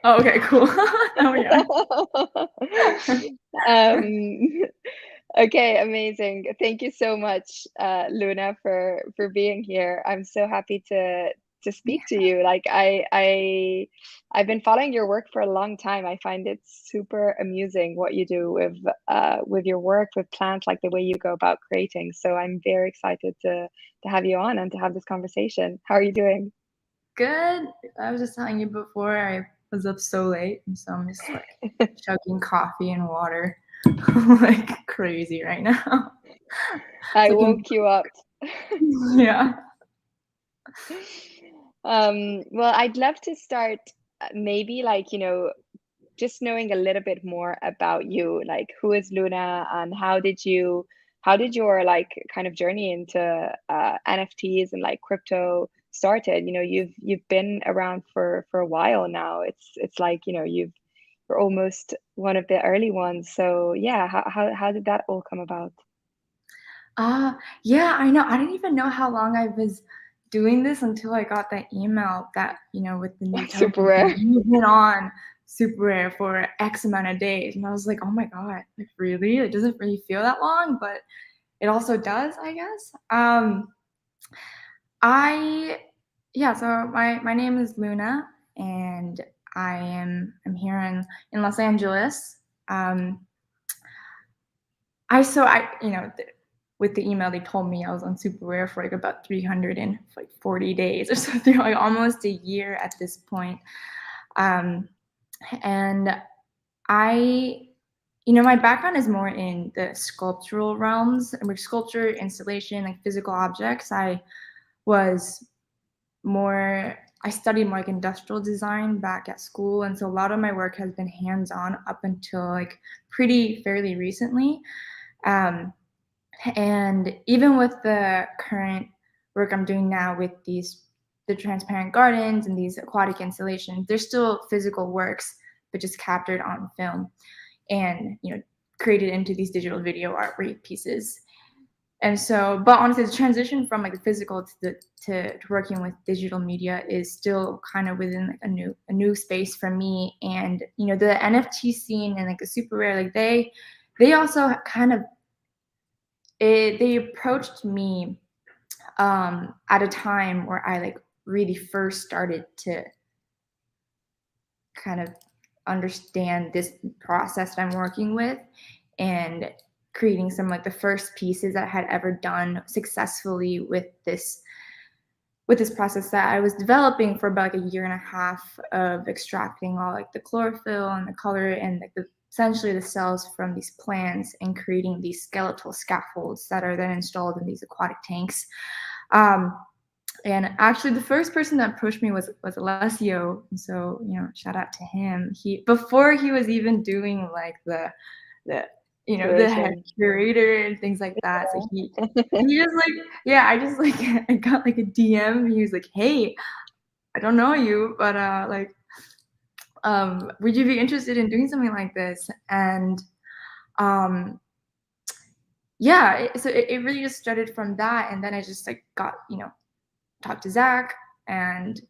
Oh, okay, cool. Oh, yeah. Um, okay, amazing. Thank you so much, Luna, for being here. I'm so happy to speak to you. Like I've been following your work for a long time. I find it super amusing what you do with your work with plants, like the way you go about creating. So I'm very excited to have you on and to have this conversation. How are you doing? Good. I was just telling you before, I was up so late, and so I'm just like chugging coffee and water like crazy right now. I So I can, woke you up. yeah. Well, I'd love to start maybe like, just knowing a little bit more about you, like who is Luna and how did your like kind of journey into NFTs and like crypto started? You've been around for a while now. It's like, you're almost one of the early ones. So yeah, how did that all come about? Yeah, I know. I didn't even know how long I was doing this until I got that email that, with the new Super token thing, rare. you've been on super rare for X amount of days. And I was like, oh my God, like really? It doesn't really feel that long, but it also does, I guess. I yeah, so my name is Luna, and I'm here in Los Angeles. Um, I so I with the email they told me I was on super rare for like about 340 days or something, like almost a year at this point. Um, and I my background is more in the sculptural realms, with sculpture, installation, like physical objects. Was I studied more like industrial design back at school, and so a lot of my work has been hands-on up until like pretty fairly recently. Um, and even with the current work I'm doing now with the transparent gardens and these aquatic installations, they're still physical works, but just captured on film and created into these digital video art pieces. And so, but honestly, the transition from like the physical to working with digital media is still kind of within like a new space for me. And the NFT scene and like the super rare, like they also kind of they approached me at a time where I like really first started to kind of understand this process that I'm working with, and creating some like the first pieces that I had ever done successfully with this process that I was developing for about like a year and a half of extracting all like the chlorophyll and the color and like essentially the cells from these plants and creating these skeletal scaffolds that are then installed in these aquatic tanks. Um, and actually, the first person that approached me was Alessio. And so, shout out to him. Before he was even doing like the the head Curation. curator and things like that. So he just like, yeah, I just like I got like a DM. He was like, hey, I don't know you, but would you be interested in doing something like this? And um yeah, so it really just started from that, and then I just like got talked to Zach and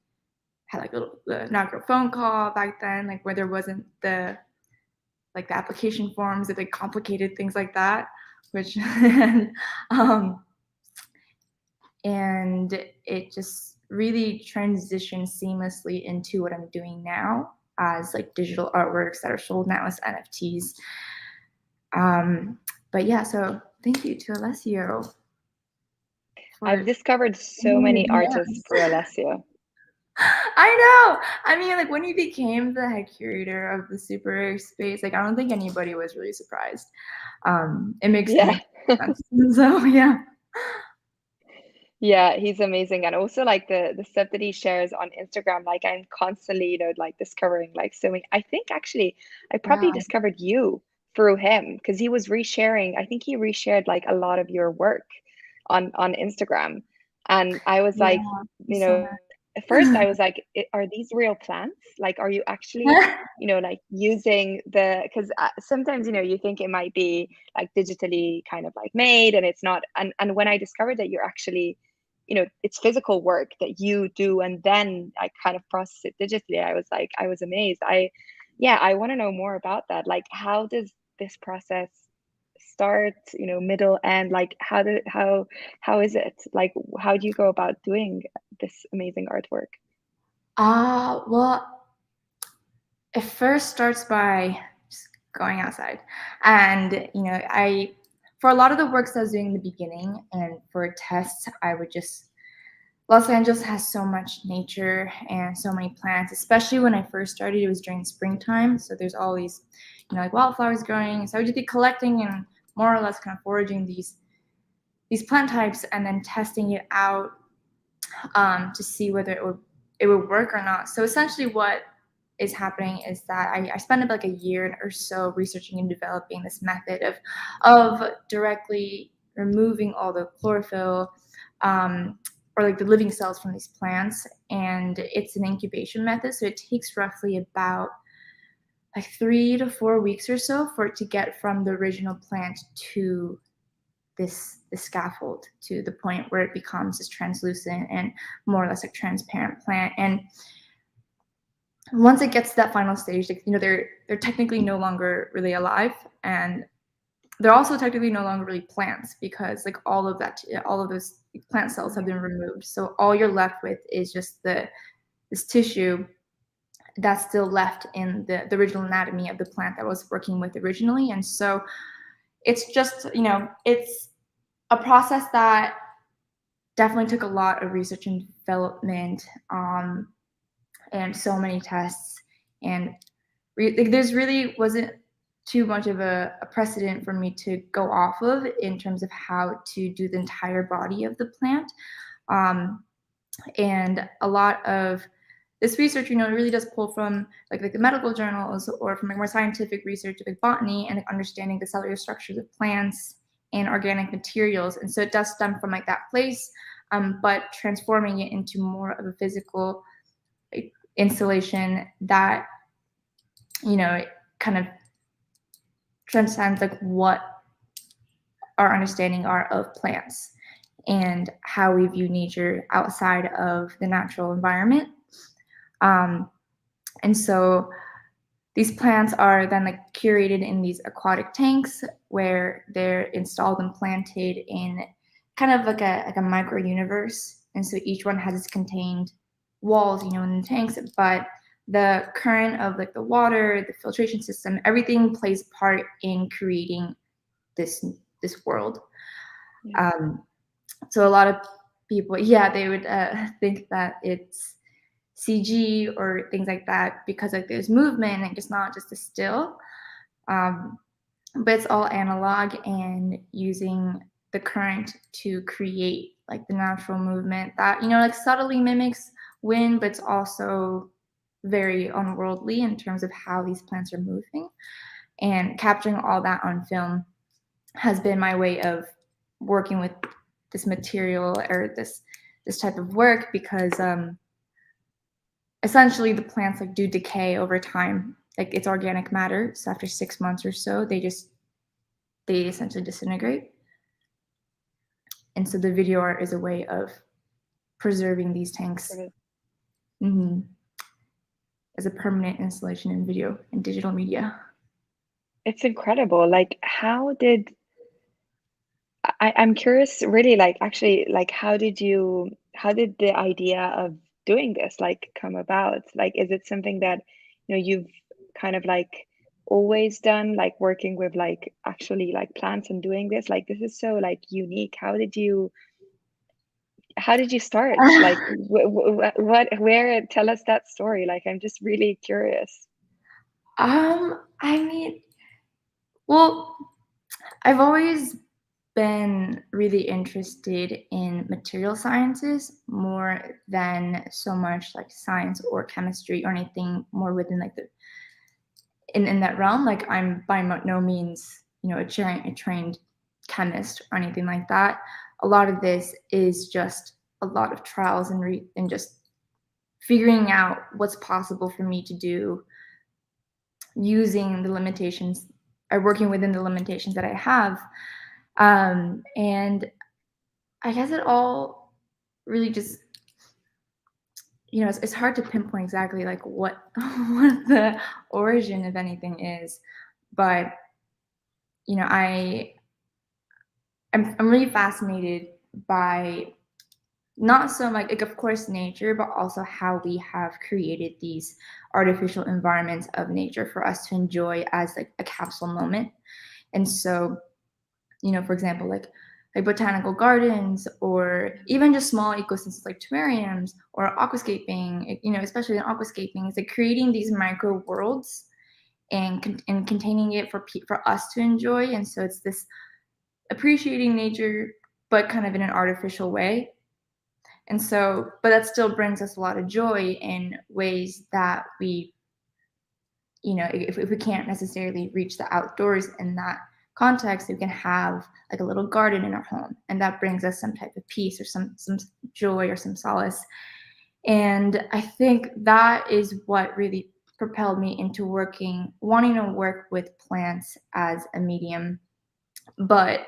had like the inaugural phone call back then, like where there wasn't the application forms that like complicated things like that, which um, and it just really transitioned seamlessly into what I'm doing now as like digital artworks that are sold now as NFTs. But yeah, so thank you to Alessio I've for discovered so sending many me the artists DMs. through Alessio. I know. I mean, like when he became the head curator of the super rare space, like I don't think anybody was really surprised. It Yeah. makes sense. So yeah. Yeah, he's amazing. And also like the stuff that he shares on Instagram, like I'm constantly, like discovering like so many. I think actually I probably Yeah. discovered you through him because he was resharing. I think he reshared like a lot of your work on Instagram. And I was like, Yeah. you So know, at first I was like, Are these real plants? Like, are you actually, nice. like using because sometimes, you think it might be like digitally kind of like made and it's not. And when I discovered that you're actually it's physical work that you do, and then I kind of process it digitally. I was amazed. I want to know more about that. Like, how does this process start, middle, end? Like, how is it? Like, how do you go about doing this amazing artwork? Well, it first starts by just going outside. And, for a lot of the works I was doing in the beginning and for tests, Los Angeles has so much nature and so many plants, especially when I first started, it was during springtime. So there's all these, like wildflowers growing. So I would just be collecting and more or less kind of foraging these plant types and then testing it out to see whether it would work or not. So essentially what is happening is that I spent like a year or so researching and developing this method of directly removing all the chlorophyll or like the living cells from these plants. And it's an incubation method. So it takes roughly about like 3 to 4 weeks or so for it to get from the original plant to this scaffold, to the point where it becomes this translucent and more or less like transparent plant. And once it gets to that final stage, like, they're technically no longer really alive, and they're also technically no longer really plants, because like all of those plant cells have been removed. So all you're left with is just this tissue that's still left in the original anatomy of the plant that I was working with originally. And so it's just, it's a process that definitely took a lot of research and development, and so many tests. And there's really wasn't too much of a precedent for me to go off of in terms of how to do the entire body of the plant. And a lot of this research, really does pull from like the medical journals or from like more scientific research like botany and like understanding the cellular structures of plants and organic materials. And so it does stem from like that place, but transforming it into more of a physical like, installation that, it kind of transcends like what our understanding are of plants and how we view nature outside of the natural environment. And so these plants are then like curated in these aquatic tanks where they're installed and planted in kind of like a micro universe. And so each one has its contained walls, in the tanks, but the current of like the water, the filtration system, everything plays a part in creating this world. So a lot of people, they would think that it's CG or things like that because like there's movement and it's not just a still, but it's all analog and using the current to create like the natural movement that like subtly mimics wind, but it's also very unworldly in terms of how these plants are moving. And capturing all that on film has been my way of working with this material or this type of work, because essentially the plants like do decay over time. Like it's organic matter, so after 6 months or so they essentially disintegrate. And so the video art is a way of preserving these tanks as a permanent installation in video and digital media. It's incredible. Like, I'm curious, really, like, actually, like, how did the idea of doing this like come about? Like, is it something that, you've kind of like always done, like working with like actually like plants and doing this? Like, this is so like unique. How did you start? Like, tell us that story. Like, I'm just really curious. I mean, well, I've always been really interested in material sciences more than so much like science or chemistry or anything more within like in that realm. Like I'm by no means, a trained chemist or anything like that. A lot of this is just a lot of trials and just figuring out what's possible for me to do using the limitations or working within the limitations that I have. And I guess it all really just, it's hard to pinpoint exactly like what what the origin of anything is, but I'm really fascinated by not so much like of course nature, but also how we have created these artificial environments of nature for us to enjoy as like a capsule moment. And so, for example, like botanical gardens or even just small ecosystems like terrariums or aquascaping, especially in aquascaping, it's like creating these micro worlds and containing it for us to enjoy. And so it's this appreciating nature, but kind of in an artificial way. And so, but that still brings us a lot of joy in ways that we, if we can't necessarily reach the outdoors in that context, we can have like a little garden in our home. And that brings us some type of peace or some joy or some solace. And I think that is what really propelled me into wanting to work with plants as a medium, but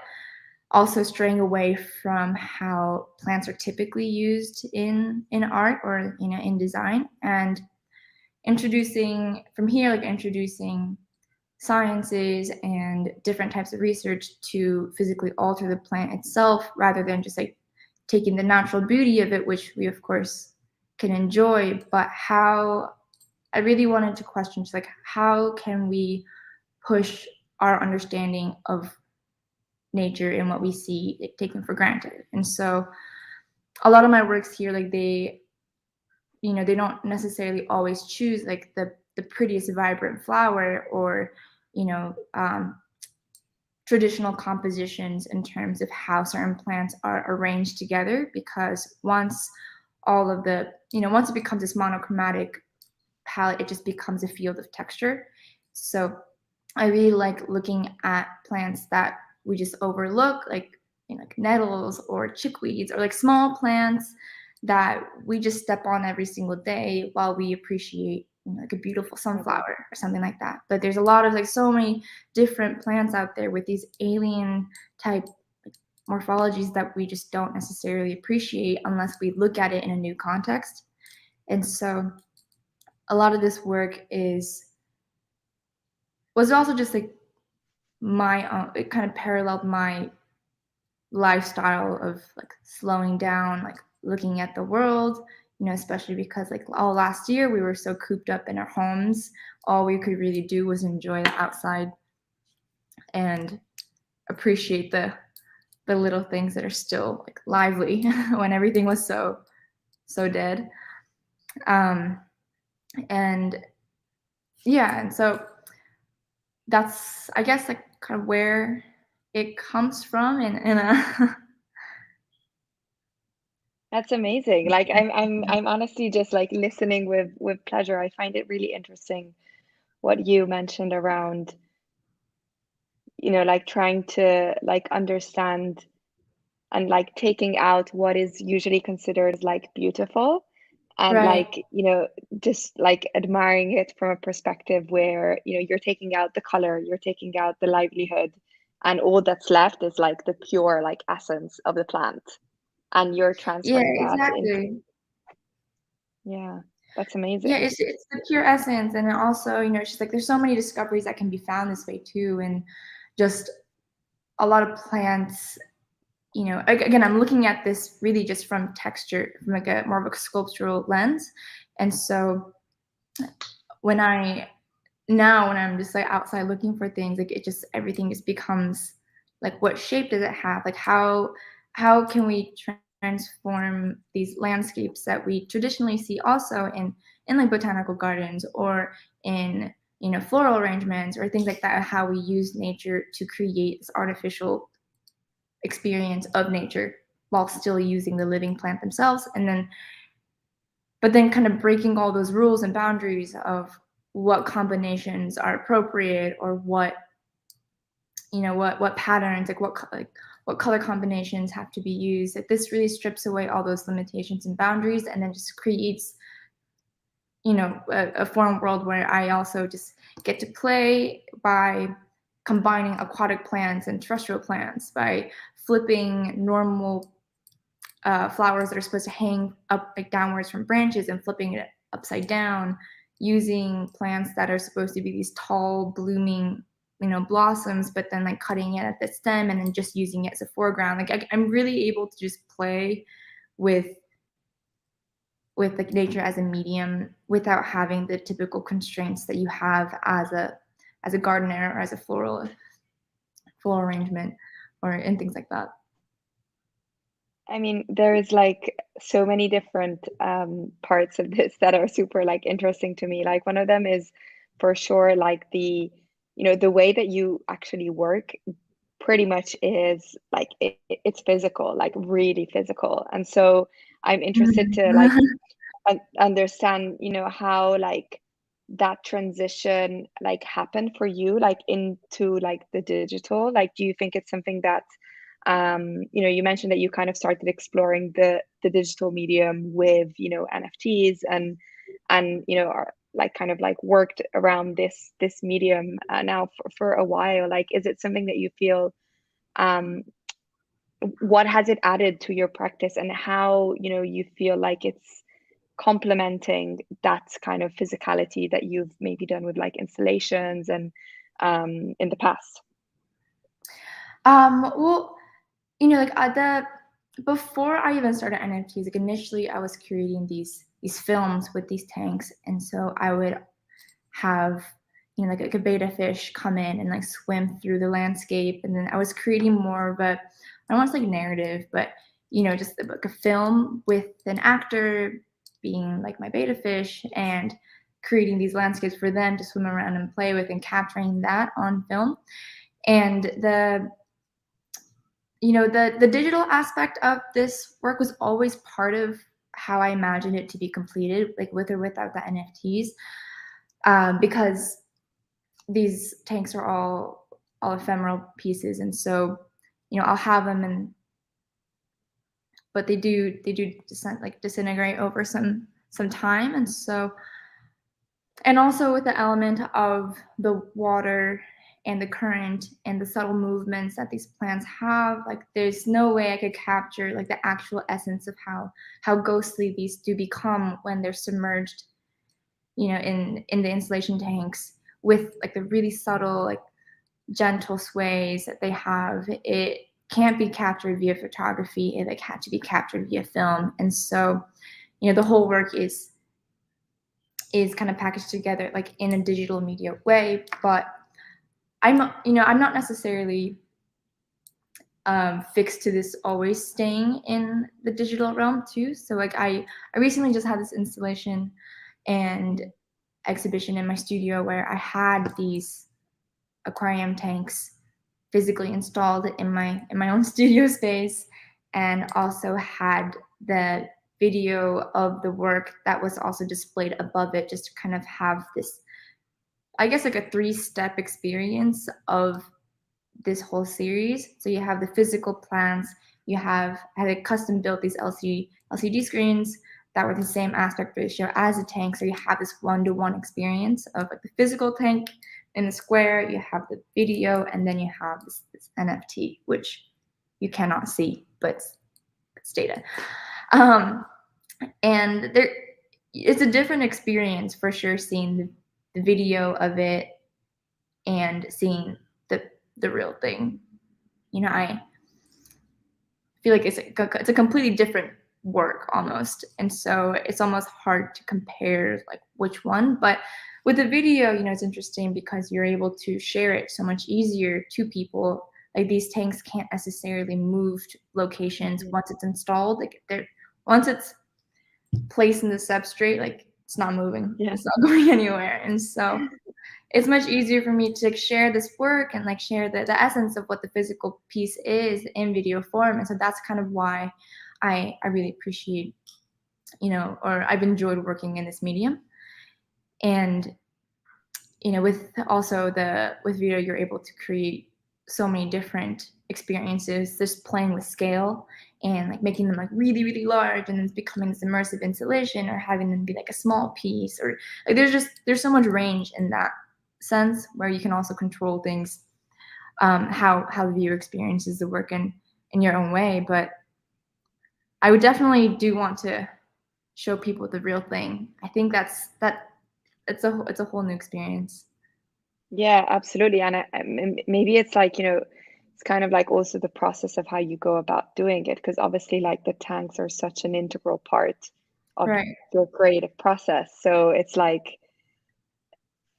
also straying away from how plants are typically used in art or in design, and introducing sciences and different types of research to physically alter the plant itself rather than just like taking the natural beauty of it, which we of course can enjoy, but how I really wanted to question just like how can we push our understanding of nature and what we see it taken for granted. And so a lot of my works here, like they don't necessarily always choose like the prettiest vibrant flower or you know um, traditional compositions in terms of how certain plants are arranged together, because once it becomes this monochromatic palette, it just becomes a field of texture. So I really like looking at plants that we just overlook, like nettles or chickweeds, or like small plants that we just step on every single day while we appreciate like a beautiful sunflower or something like that. But there's a lot of like so many different plants out there with these alien type like, morphologies that we just don't necessarily appreciate unless we look at it in a new context. And so a lot of this work was also just like it kind of paralleled my lifestyle of like slowing down, like looking at the world, especially because like all last year we were so cooped up in our homes. All we could really do was enjoy the outside and appreciate the little things that are still like lively when everything was so dead. And yeah, and so that's I guess like kind of where it comes from in a That's amazing. Like I'm honestly just like listening with pleasure. I find it really interesting what you mentioned around, like trying to like understand and like taking out what is usually considered as like beautiful, and right. like, just like admiring it from a perspective where, you're taking out the color, you're taking out the livelihood, and all that's left is like the pure like essence of the plant, and you're Yeah, transferring that into, exactly. yeah, that's Yeah, amazing. it's the pure essence, and then also, it's just like there's so many discoveries that can be found this way too, and just a lot of plants. Again, I'm looking at this really just from texture, from like a more of a sculptural lens, and so when I when I'm just like outside looking for things, like everything just becomes like what shape does it have? Like how can we transform these landscapes that we traditionally see also in like botanical gardens or in floral arrangements or things like that, how we use nature to create this artificial experience of nature while still using the living plant themselves, and then but then kind of breaking all those rules and boundaries of what combinations are appropriate or what patterns, like what color combinations have to be used. That this really strips away all those limitations and boundaries and then just creates a form world where I also just get to play by combining aquatic plants and terrestrial plants, by flipping normal flowers that are supposed to hang up like downwards from branches and flipping it upside down, using plants that are supposed to be these tall blooming, you know, blossoms, but then like cutting it at the stem and then just using it as a foreground. Like I'm really able to just play with like nature as a medium without having the typical constraints that you have as a gardener or as a floral arrangement or and things like that. I mean, there is like so many different parts of this that are super like interesting to me. Like one of them is for sure like the, you know, the way that you actually work pretty much is like it's physical, like really physical. And so I'm interested to like understand, you know, how like that transition like happened for you like into like the digital. Like do you think it's something that you know, you mentioned that you kind of started exploring the digital medium with, you know, NFTs and you know, are like kind of like worked around this medium now for a while. Like is it something that you feel um what has it added to your practice, and how, you know, you feel like it's complementing that kind of physicality that you've maybe done with like installations and in the past? Well, you know, like the before I even started NFTs, like initially I was creating these films with these tanks, and so I would have, you know, like a beta fish come in and like swim through the landscape, and then I was creating more of a, I don't want to say narrative, but you know, just like a film with an actor being like my beta fish and creating these landscapes for them to swim around and play with and capturing that on film. And the, you know, the digital aspect of this work was always part of how I imagined it to be completed, like with or without the NFTs, because these tanks are all ephemeral pieces, and so you know I'll have them, and but they do disintegrate over some time, and so, and also with the element of the water and the current and the subtle movements that these plants have, like there's no way I could capture like the actual essence of how ghostly these do become when they're submerged, you know, in the installation tanks, with like the really subtle like gentle sways that they have. It can't be captured via photography. It like had to be captured via film, and so you know the whole work is kind of packaged together like in a digital media way. But I'm not necessarily fixed to this always staying in the digital realm too. So like I recently just had this installation and exhibition in my studio where I had these aquarium tanks physically installed in my own studio space, and also had the video of the work that was also displayed above it, just to kind of have this, I guess, like a 3-step experience of this whole series. So you have the physical plants, you have I had custom built these LCD screens that were the same aspect ratio as the tank. So you have this one-to-one experience of like the physical tank in the square, you have the video, and then you have this NFT, which you cannot see, but it's data. And there, it's a different experience for sure, seeing the video of it and seeing the real thing. You know, I feel like it's a completely different work almost, and so it's almost hard to compare like which one. But with the video, you know, it's interesting because you're able to share it so much easier to people. Like these tanks can't necessarily move to locations once it's installed. Like they're once it's placed in the substrate, like it's not moving. Yeah. It's not going anywhere. And so it's much easier for me to like share this work and like share the essence of what the physical piece is in video form. And so that's kind of why I really appreciate, you know, or I've enjoyed working in this medium. And you know, with also with video, you're able to create so many different experiences, just playing with scale and like making them like really, really large, and then it's becoming this immersive installation, or having them be like a small piece, or like there's so much range in that sense where you can also control things, how the viewer experiences the work in your own way. But I would definitely do want to show people the real thing. I think it's a whole new experience. Yeah, absolutely. And maybe it's like, it's kind of like also the process of how you go about doing it, because obviously like the tanks are such an integral part of Right. your creative process. So it's like,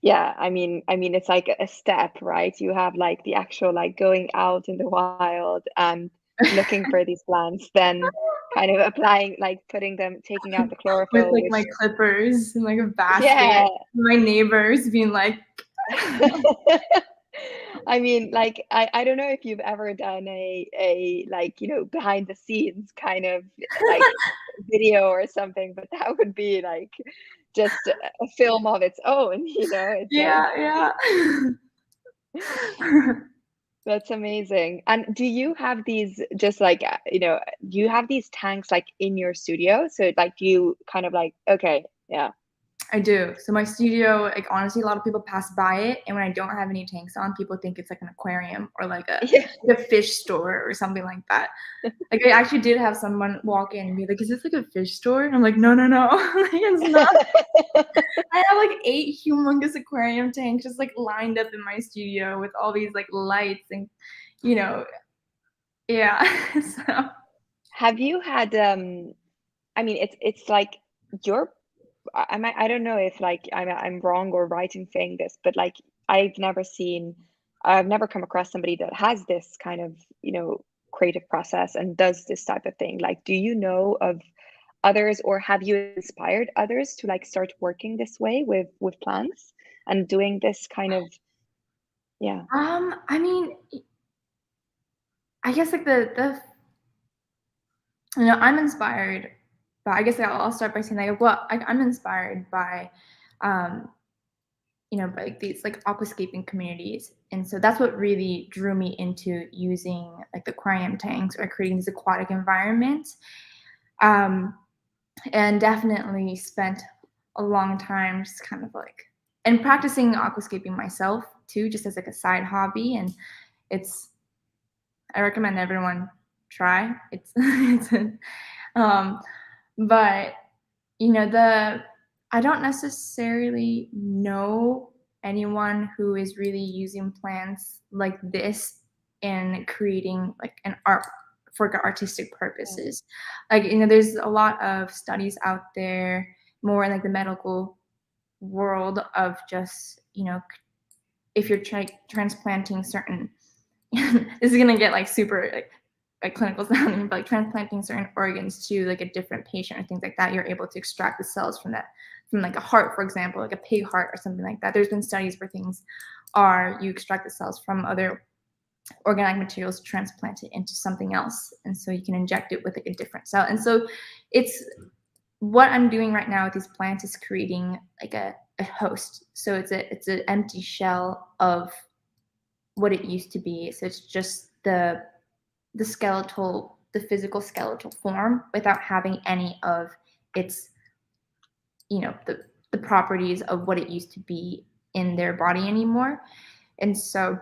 yeah, I mean it's like a step, right? You have like the actual like going out in the wild and looking for these plants, then kind of applying, like putting them, taking out the With chlorophyll, like which my clippers and like a basket. yeah. My neighbors being like, I mean, like I don't know if you've ever done a like, behind the scenes kind of like video or something, but that would be like just a film of its own, it's like yeah, yeah. that's amazing. And do you have these just like, do you have these tanks like in your studio? So like do you kind of like, okay, yeah. I do. So my studio, like honestly, a lot of people pass by it, and when I don't have any tanks on, people think it's like an aquarium or Yeah. like a fish store or something like that. Like I actually did have someone walk in and be like, "Is this like a fish store?" And I'm like, "No, no, no, like it's not." I have like 8 humongous aquarium tanks just like lined up in my studio with all these like lights and, you know, yeah. So Have you had I mean it's like your I don't know if like I'm wrong or right in saying this, but like I've never seen, I've never come across somebody that has this kind of, creative process and does this type of thing. Like, do you know of others, or have you inspired others to like start working this way with plants and doing this kind of, yeah. I mean, I guess like I'm inspired, but I guess I'll start by saying like, well, I'm inspired by, um, by like these like aquascaping communities, and so that's what really drew me into using like the aquarium tanks or creating these aquatic environments. Um, and definitely spent a long time just kind of like and practicing aquascaping myself too, just as like a side hobby, and it's I recommend everyone try. It's um, but the I don't necessarily know anyone who is really using plants like this and creating like an art for artistic Yeah. purposes. Like, there's a lot of studies out there more in like the medical world of just, if you're transplanting certain this is gonna get like super like clinical sounding, but like transplanting certain organs to like a different patient or things like that, you're able to extract the cells from like a heart, for example, like a pig heart or something like that. There's been studies where things are you extract the cells from other organic materials, transplant it into something else, and so you can inject it with like a different cell. And so it's what I'm doing right now with these plants is creating like a host. So it's an empty shell of what it used to be. So it's just the physical skeletal form without having any of its, the properties of what it used to be in their body anymore. And so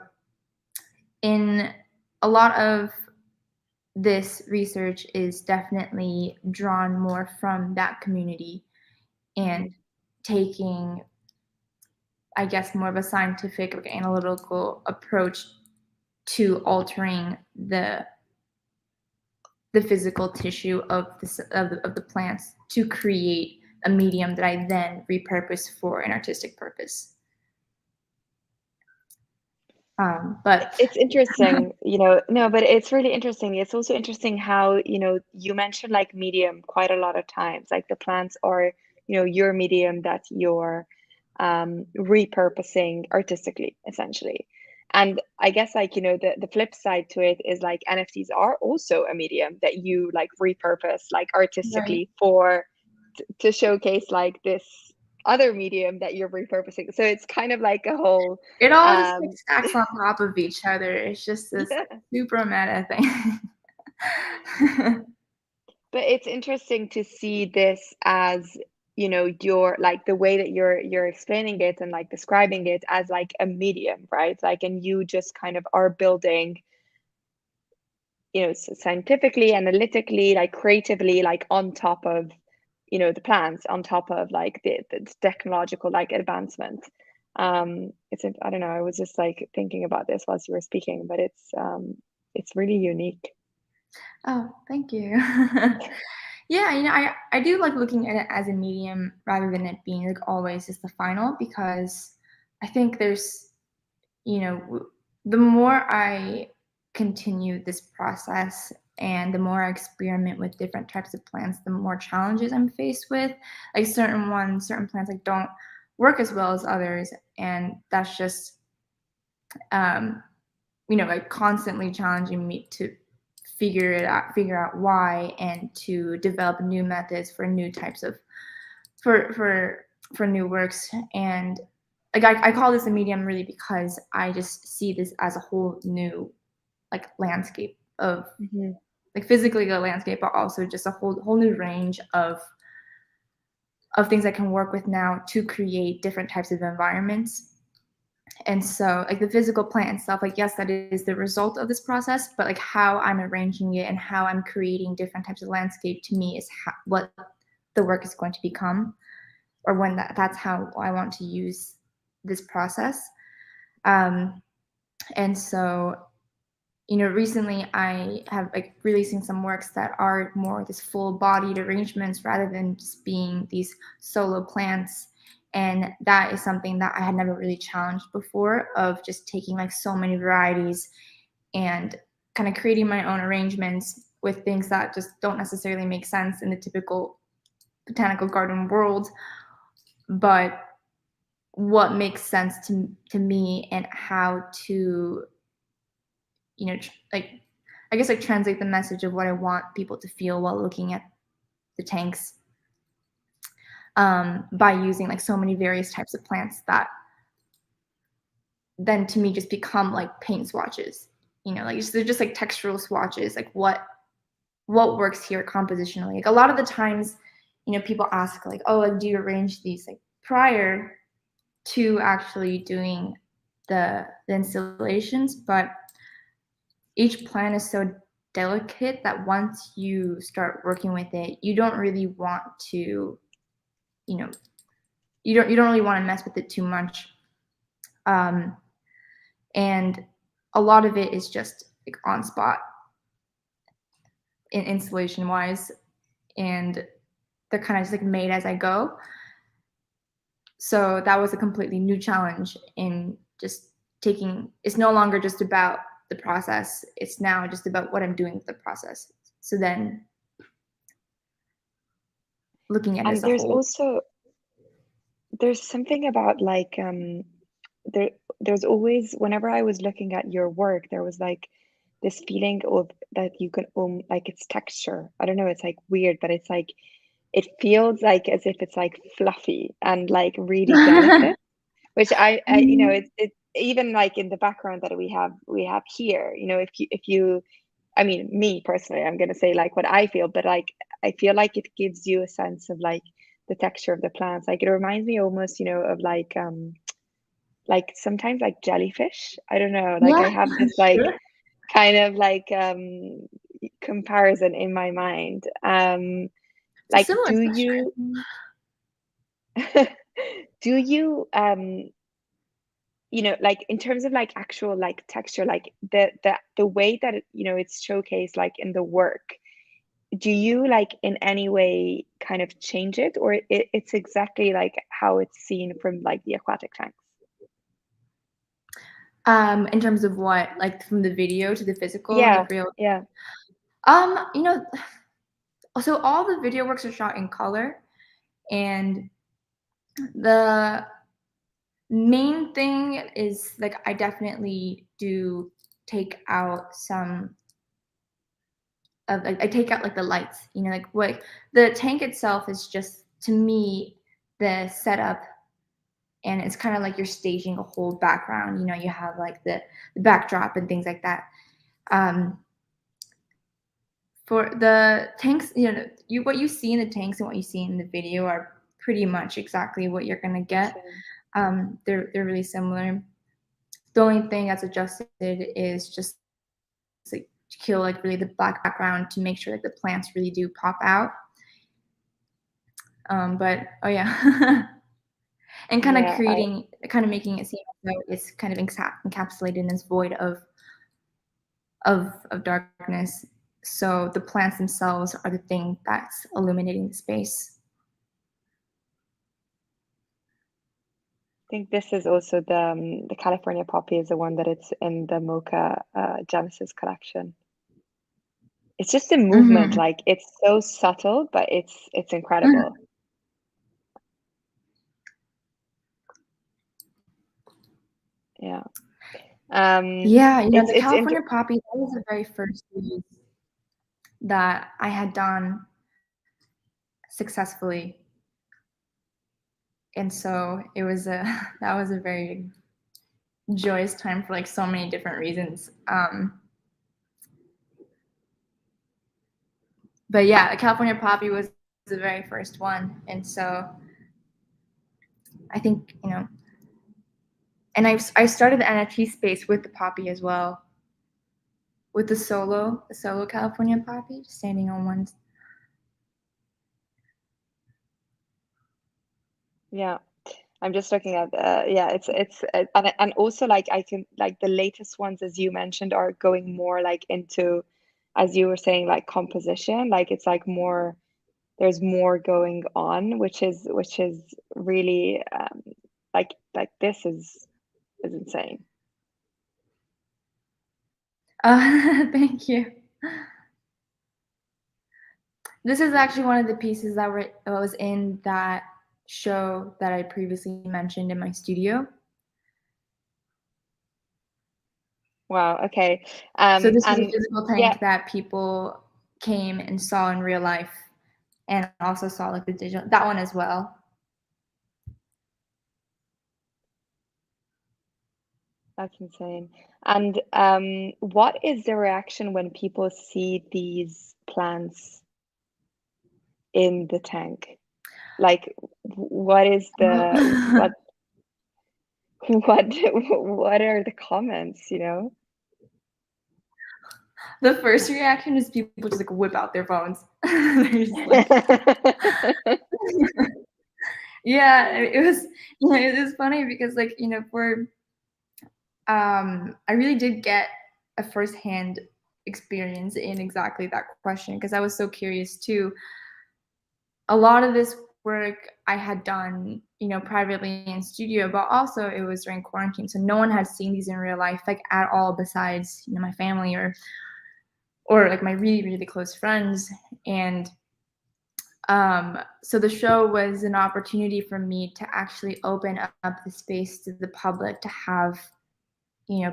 in a lot of this research is definitely drawn more from that community and Mhm. taking, I guess, more of a scientific, like, analytical approach to altering the physical tissue of the plants to create a medium that I then repurpose for an artistic purpose. But It's interesting, no, but it's really interesting. It's also interesting how, you mentioned like medium quite a lot of times, like the plants are, your medium that you're repurposing artistically, essentially. And I guess like, the flip side to it is like NFTs are also a medium that you like repurpose like right, artistically for to showcase like this other medium that you're repurposing. So it's kind of like a whole it all just like um stacks on top of each other. It's just this yeah. super meta thing. But it's interesting to see this as, your like the way that you're explaining it and like describing it as like a medium, right? Like, and you just kind of are building scientifically, analytically, like creatively, like on top of, the plants, on top of like the technological like advancement. I don't know, I was just like thinking about this whilst you were speaking, but it's really unique. Oh, thank you. Yeah, I do like looking at it as a medium rather than it being like always just the final, because I think there's, the more I continue this process and the more I experiment with different types of plants, the more challenges I'm faced with. Like certain plants like don't work as well as others, and that's just um, like constantly challenging me to figure out why, and to develop new methods for new types of for new works. And like I call this a medium really because I just see this as a whole new like landscape of Mm-hmm. like physically a landscape, but also just a whole new range of things I can work with now to create different types of environments. And so like the physical plant itself, like yes, that is the result of this process, but like how I'm arranging it and how I'm creating different types of landscape, to me, is what the work is going to become, or when that's how I want to use this process. And so, recently I have like releasing some works that are more this full bodied arrangements rather than just being these solo plants. And that is something that I had never really challenged before, of just taking like so many varieties and kind of creating my own arrangements with things that just don't necessarily make sense in the typical botanical garden world, but what makes sense to me, and how to, like, I guess, like translate the message of what I want people to feel while looking at the tanks, by using like so many various types of plants that then to me just become like paint swatches. Like they're just like textural swatches, like what works here compositionally. Like a lot of the times, people ask like, oh, like, do you arrange these like prior to actually doing the installations? But each plant is so delicate that once you start working with it, you don't really want to, you know, you don't really want to mess with it too much. Um, and a lot of it is just like on spot in installation wise, and they're kind of just like made as I go. So that was a completely new challenge in just taking. It's no longer just about the process. It's now just about what I'm doing with the process. So then looking at it And as a whole. there's something about like there there's always, whenever I was looking at your work, there was like this feeling of that you can like it's texture. I don't know, it's like weird, but it's like it feels like as if it's like fluffy and like really delicate, which I it's even like in the background that we have here, if you I mean, me personally, I'm gonna say like what I feel, but like I feel like it gives you a sense of like the texture of the plants. Like it reminds me almost, of like sometimes like jellyfish. I don't know, like Yeah, I have this like sure. kind of like comparison in my mind. It's a Like similar do texture. you do you like in terms of like actual like texture, like the way that it's showcased like in the work, do you like in any way kind of change it, or it's exactly like how it's seen from like the aquatic tanks? In terms of what, like from the video to the physical, Yeah, like real. yeah. Um, you know, so all the video works are shot in color, and the main thing is like I definitely do take out some of like I take out like the lights, like what the tank itself is just to me the setup, and it's kind of like you're staging a whole background. You have like the backdrop and things like that. Um, for the tanks, what you see in the tanks and what you see in the video are pretty much exactly what you're gonna get. Same. They're really similar. The only thing that's adjusted is just like kill like really the black background to make sure like the plants really do pop out. But oh yeah. And kind of making it seem as though it's kind of encapsulated in this void of darkness. So the plants themselves are the thing that's illuminating the space. I think this is also the California poppy is the one that it's in the Mocha Genesis collection. It's just a movement, like it's so subtle, but it's incredible. Yeah. Yeah, the It's California poppy, that was the very first series that I had done successfully. And so it was that was a very joyous time for like so many different reasons. But yeah, the California poppy was the very first one. And so I think, and I started the NFT space with the poppy as well, with the solo California poppy, standing on one. Yeah, I'm just looking at yeah, it's and also like I can like the latest ones as you mentioned are going more like into, as you were saying, like composition, like it's like more, there's more going on, which is really like this is insane. Thank you. This is actually one of the pieces that was in that show that I previously mentioned in my studio. Wow, okay. So this was a And physical tank that people came and saw in real life, and also saw like the digital, that one as well. That's insane. And what is the reaction when people see these plants in the tank? Like, what is the what are the comments, you know? The first reaction is people just like whip out their phones. They're just like, yeah, it was, it was funny because like, I really did get a firsthand experience in exactly that question because I was so curious too. A lot of this work I had done, privately in studio, but also it was during quarantine, so no one had seen these in real life, like at all, besides my family or like my really really close friends. And so the show was an opportunity for me to actually open up the space to the public to have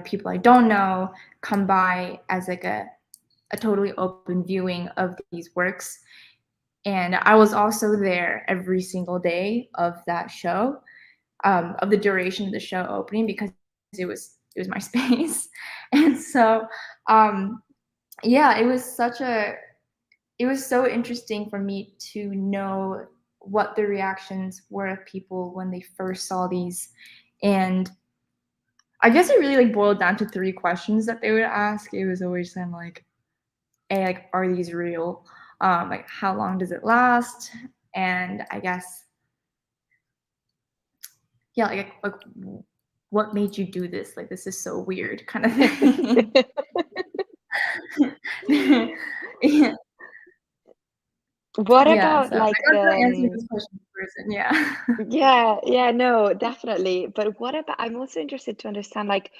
people I don't know come by as like a totally open viewing of these works. And I was also there every single day of that show, of the duration of the show opening, because it was my space. And so yeah, it was so interesting for me to know what the reactions were of people when they first saw these. And I guess it really like boiled down to 3 questions that they would ask. It was always kind of like, like, are these real? Like, how long does it last? And I guess, yeah, like what made you do this? Like, this is so weird, kind of thing. Yeah. What Yeah, about so I like got to answer this question first, and yeah. yeah, no, definitely. But what about, I'm also interested to understand like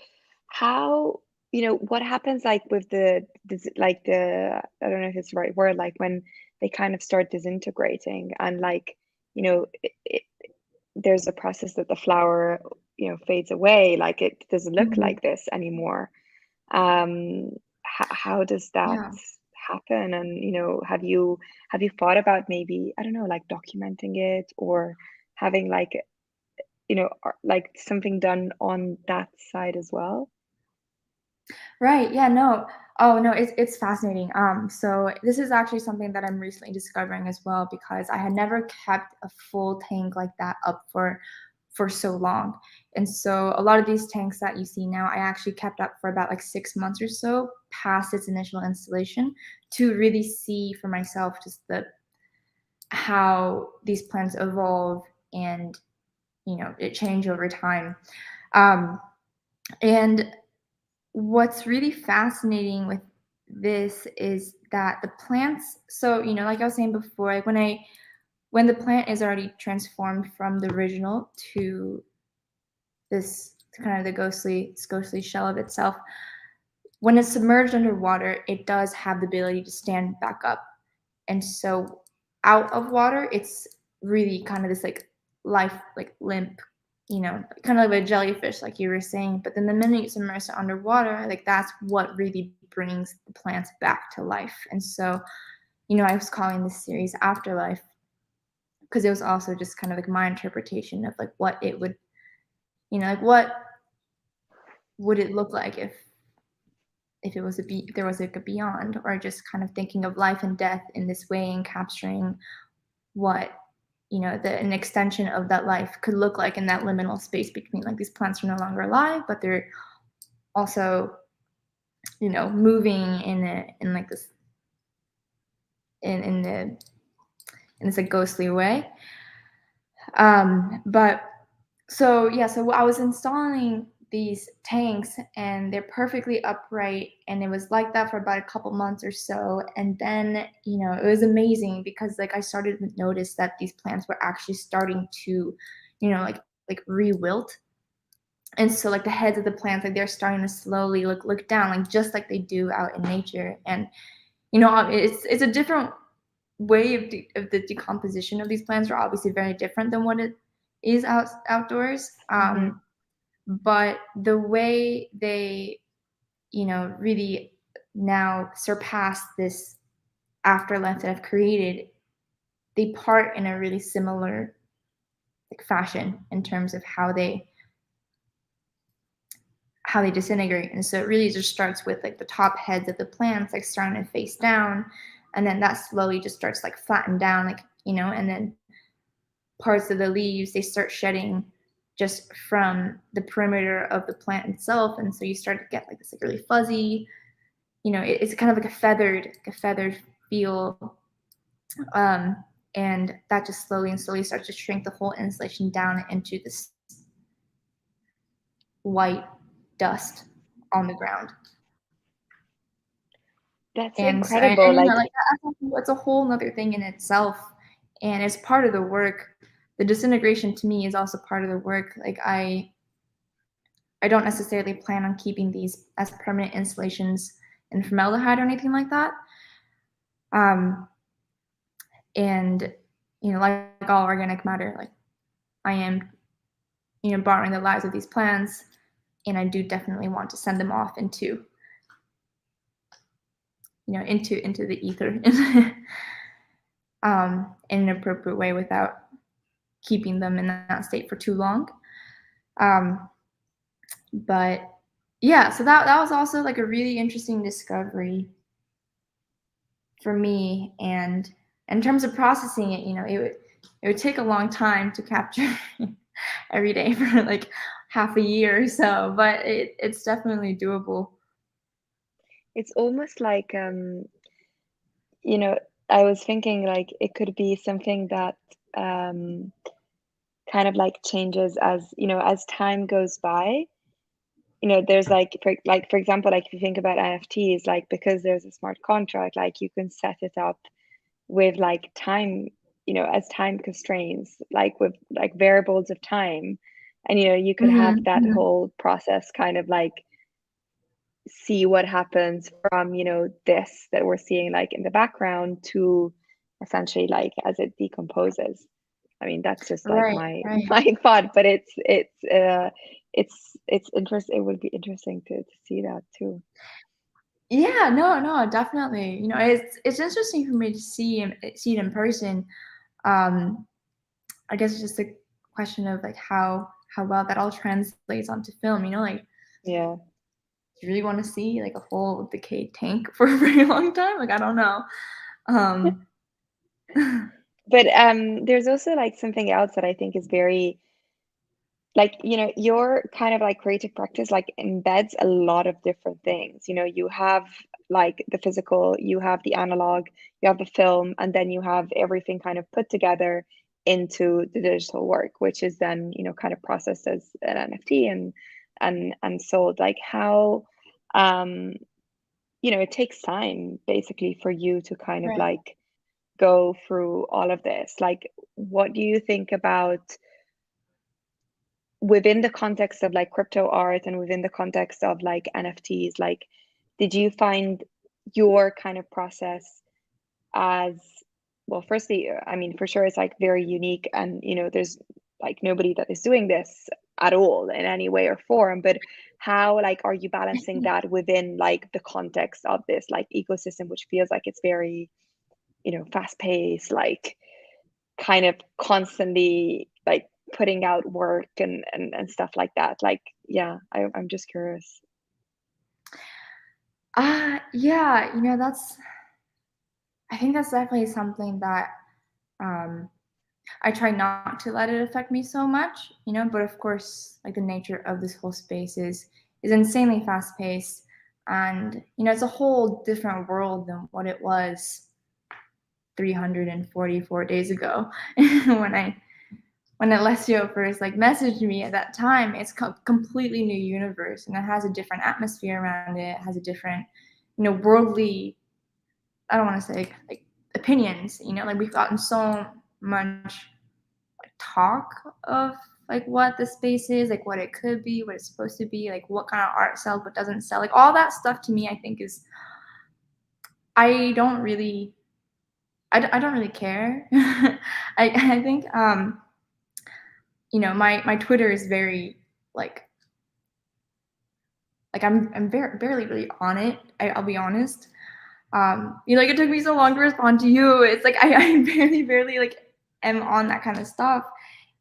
how, what happens like with like I don't know if it's the right word, like when they kind of start disintegrating and like, there's a process that the flower, fades away, like it doesn't look like this anymore. How does that Yeah. happen? And have you thought about maybe, I don't know, like documenting it or having like like something done on that side as well? Right, yeah, no. Oh, no, it's fascinating. So this is actually something that I'm recently discovering as well, because I had never kept a full tank like that up for for so long. And so a lot of these tanks that you see now, I actually kept up for about like 6 months or so past its initial installation to really see for myself just how these plants evolve and it change over time. And what's really fascinating with this is that the plants, so like I was saying before, like when the plant is already transformed from the original to this kind of the ghostly shell of itself, when it's submerged underwater, it does have the ability to stand back up. And so out of water, it's really kind of this like life, like limp, kind of like a jellyfish, like you were saying. But then the minute you submerge it underwater, like that's what really brings the plants back to life. And so, I was calling this series Afterlife because it was also just kind of like my interpretation of like what it would, like what would it look like if it was if there was like a beyond, or just kind of thinking of life and death in this way and capturing what an extension of that life could look like in that liminal space between like these plants are no longer alive, but they're also moving in like this in this like ghostly way. But so yeah, so I was installing these tanks and they're perfectly upright, and it was like that for about a couple months or so. And then it was amazing because like I started to notice that these plants were actually starting to like rewilt. And so like the heads of the plants, like they're starting to slowly look down, like just like they do out in nature. And it's a different way of the decomposition of these plants are obviously very different than what it is outdoors. But the way they really now surpass this afterlife that I've created, they part in a really similar like fashion in terms of how they disintegrate. And so it really just starts with like the top heads of the plants like starting to face down, and then that slowly just starts like flatten down, like and then parts of the leaves, they start shedding just from the perimeter of the plant itself. And so you start to get like this like really fuzzy, it's kind of like a feathered feel. And that just slowly and slowly starts to shrink the whole insulation down into this white dust on the ground. That's And so, incredible. Like, like that's a whole nother thing in itself, and it's part of the work. The disintegration to me is also part of the work. Like I don't necessarily plan on keeping these as permanent installations in formaldehyde or anything like that. And like all organic matter, like I am, borrowing the lives of these plants, and I do definitely want to send them off into the ether in an appropriate way without keeping them in that state for too long. But yeah, so that was also like a really interesting discovery for me. And in terms of processing it, it would take a long time to capture every day for like half a year or so, but it's definitely doable. it's almost like, I was thinking like it could be something that kind of like changes as, as time goes by. There's like for example, like if you think about NFTs, like because there's a smart contract, like you can set it up with like time, as time constraints, like with like variables of time. And you could have that whole process kind of like see what happens from, this that we're seeing like in the background to essentially like as it decomposes. I mean, that's just like Right, my right. my thought, but it's interesting. It would be interesting to see that too. Yeah, no, definitely. It's interesting for me to see it in person. I guess it's just a question of like how well that all translates onto film. Like Yeah. do you really want to see like a whole decayed tank for a very long time? Like I don't know. Um, But there's also like something else that I think is very like, you know, your kind of like creative practice like embeds a lot of different things. You know, you have like the physical, you have the analog, you have the film, and then you have everything kind of put together into the digital work, which is then, you know, kind of processed as an NFT and sold. Like how um you know, it takes time basically for you to kind of Right. like go through all of this. Like, what do you think about within the context of like crypto art and within the context of like NFTs? Like, did you find your kind of process as well? Firstly, I mean, for sure, it's like very unique, and you know, there's like nobody that is doing this at all in any way or form. But how like are you balancing that within like the context of this like ecosystem, which feels like it's very, you know, fast paced, like kind of constantly like putting out work and stuff like that. Like, yeah, I'm just curious. Yeah, I think that's definitely something that um, I try not to let it affect me so much, but of course, like the nature of this whole space is insanely fast paced, and it's a whole different world than what it was 344 days ago when Alessio first like messaged me at that time. It's completely new universe, and it has a different atmosphere around it. It has a different, worldly. I don't want to say like opinions. Like we've gotten so much talk of like what the space is, like what it could be, what it's supposed to be, like what kind of art sells, what doesn't sell, like all that stuff to me, I think is I don't really, I don't really care. I think my Twitter is very like I'm barely really on it. I'll be honest. Like it took me so long to respond to you. It's like I barely like am on that kind of stuff.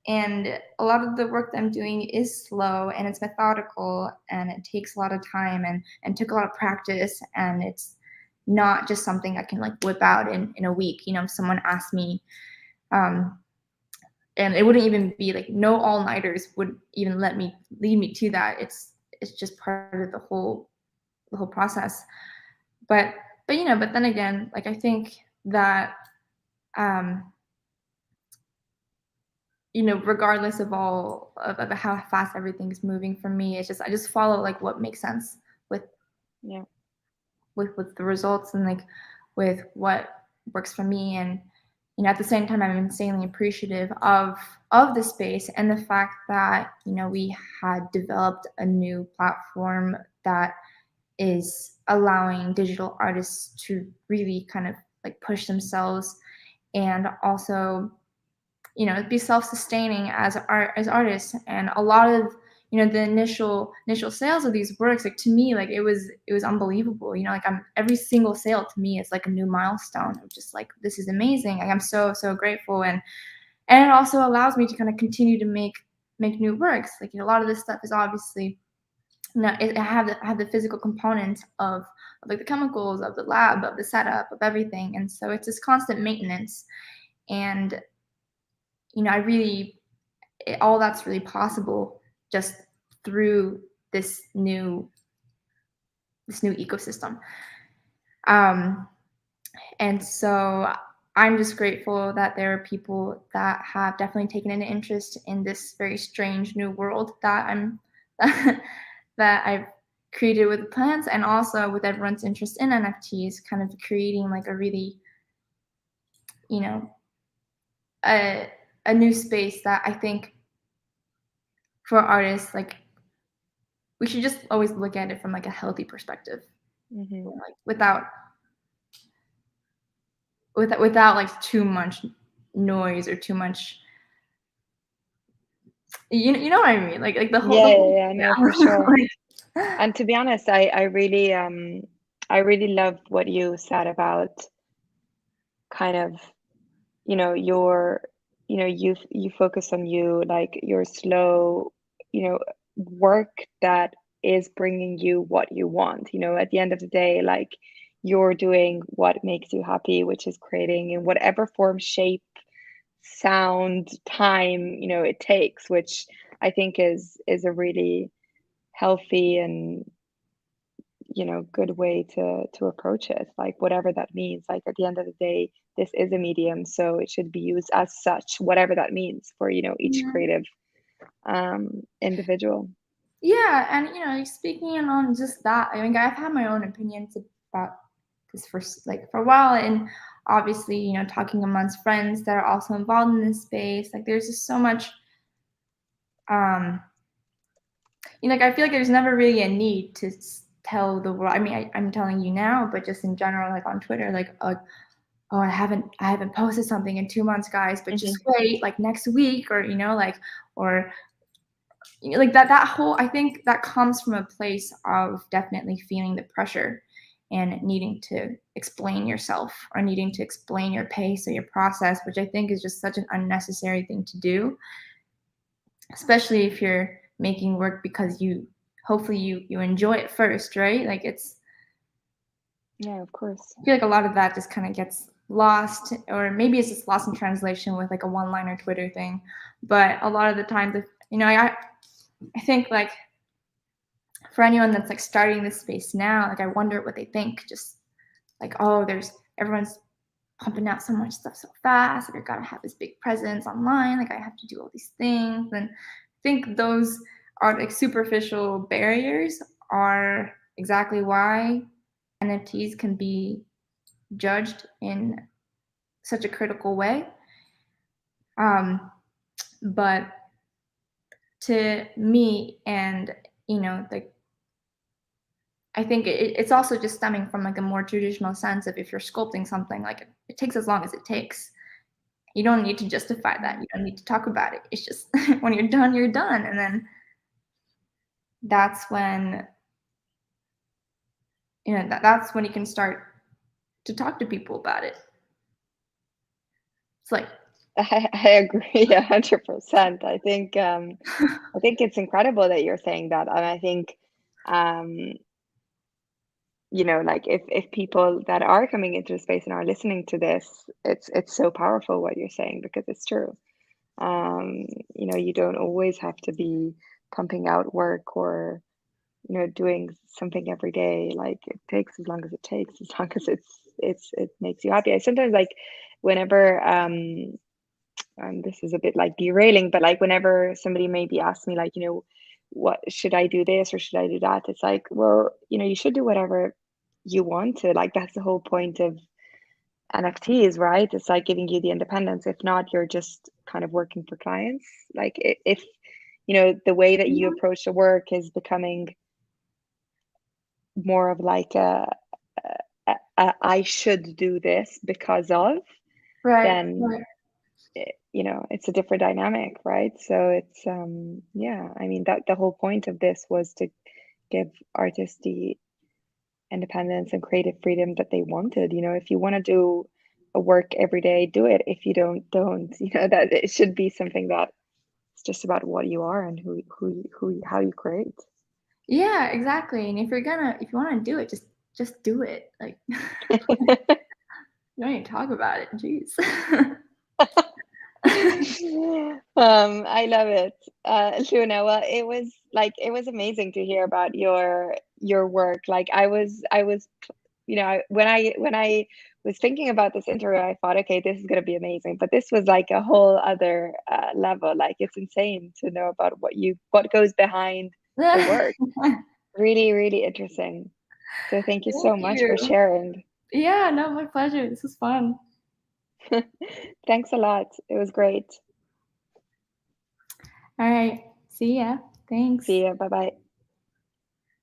And a lot of the work that I'm doing is slow and it's methodical and it takes a lot of time and took a lot of practice, and it's not just something I can like whip out in a week. If someone asked me, um, and it wouldn't even be like no all-nighters would even lead me to that. It's just part of the whole process. But but then again, like I think that um regardless of all of how fast everything's moving for me, it's just I just follow like what makes sense with Yeah. with the results, and like with what works for me. And at the same time, I'm insanely appreciative of the space and the fact that we had developed a new platform that is allowing digital artists to really kind of like push themselves, and also be self-sustaining as artists. And a lot of the initial sales of these works, like to me, like it was unbelievable. Like I'm every single sale to me is like a new milestone. I'm just like, this is amazing. Like I'm so grateful. And it also allows me to kind of continue to make new works. Like a lot of this stuff is obviously I have the physical component of like the chemicals, of the lab, of the setup, of everything. And so it's this constant maintenance. And I really all that's really possible just through this new ecosystem. Um, and so I'm just grateful that there are people that have definitely taken an interest in this very strange new world that that I've created with the plants, and also with everyone's interest in NFTs, kind of creating like a really, you know, a a new space that I think for artists, like we should just always look at it from like a healthy perspective, Hmm. like without like too much noise or too much. You know what I mean? Like the Yeah, whole yeah, yeah, no, for yeah. sure. like, And to be honest, I really love what you said about kind of, you know, your, you know, you focus on you, like your slow, you know, work that is bringing you what you want. You know, at the end of the day, like you're doing what makes you happy, which is creating in whatever form, shape, sound, time, you know, it takes, which I think is a really healthy and, you know, good way to approach it, like whatever that means. Like at the end of the day, this is a medium, so it should be used as such, whatever that means for, you know, each Yeah. creative individual. Yeah, and like, speaking on just that, I mean, I've had my own opinions about this for a while, and obviously, talking amongst friends that are also involved in this space, like there's just so much, like I feel like there's never really a need to tell the world. I mean, I'm telling you now, but just in general, like on Twitter, like, oh, I haven't posted something in 2 months, guys, but just wait, like next week, or like, or like that whole, I think that comes from a place of definitely feeling the pressure and needing to explain yourself, or needing to explain your pace or your process, which I think is just such an unnecessary thing to do, especially if you're making work because hopefully you enjoy it first, right? Like Yeah, of course. I feel like a lot of that just kind of gets lost, or maybe it's just lost in translation with like a one-liner Twitter thing. But a lot of the times, I think, like, for anyone that's like starting this space now, like I wonder what they think. Just like, oh, everyone's pumping out so much stuff so fast. Like I gotta have this big presence online. Like I have to do all these things. And I think those are like superficial barriers are exactly why NFTs can be judged in such a critical way. But to me, and like, I think it's also just stemming from like a more traditional sense of, if you're sculpting something, like it takes as long as it takes. You don't need to justify that. You don't need to talk about it. It's just when you're done, you're done. And then that's when, that's when you can start to talk to people about it. It's like, I agree 100%. I think it's incredible that you're saying that. And I think you know, like if people that are coming into the space and are listening to this, it's so powerful what you're saying, because it's true. You know, you don't always have to be pumping out work, or you know, doing something every day. Like it takes as long as it takes, as long as it makes you happy. I sometimes, like, whenever and this is a bit like derailing, but like whenever somebody maybe asks me, like, you know, what should I do, this or should I do that? It's like, well, you know, you should do whatever you want to. Like that's the whole point of NFTs, right? It's like giving you the independence. If not, you're just kind of working for clients. Like if you know, the way that you approach the work is becoming more of like a I should do this because of, right. then you know, it's a different dynamic, right? So it's yeah, I mean, that the whole point of this was to give artists the independence and creative freedom that they wanted. You know, if you want to do a work every day, do it. If you don't. You know, that it should be something that it's just about what you are and who how you create. Yeah, exactly. And if you want to do it, just do it. Like, you don't need to talk about it. Jeez. I love it, Luna. Well, it was amazing to hear about your work. Like I was, you know, when I was thinking about this interview, I thought, okay, this is gonna be amazing. But this was like a whole other level. Like it's insane to know about what goes behind the work. Really, really interesting. So thank you Thank so much for you. sharing. Yeah, no, my pleasure. This was fun. Thanks a lot. It was great. All right. See ya. See Thanks. ya. Bye bye.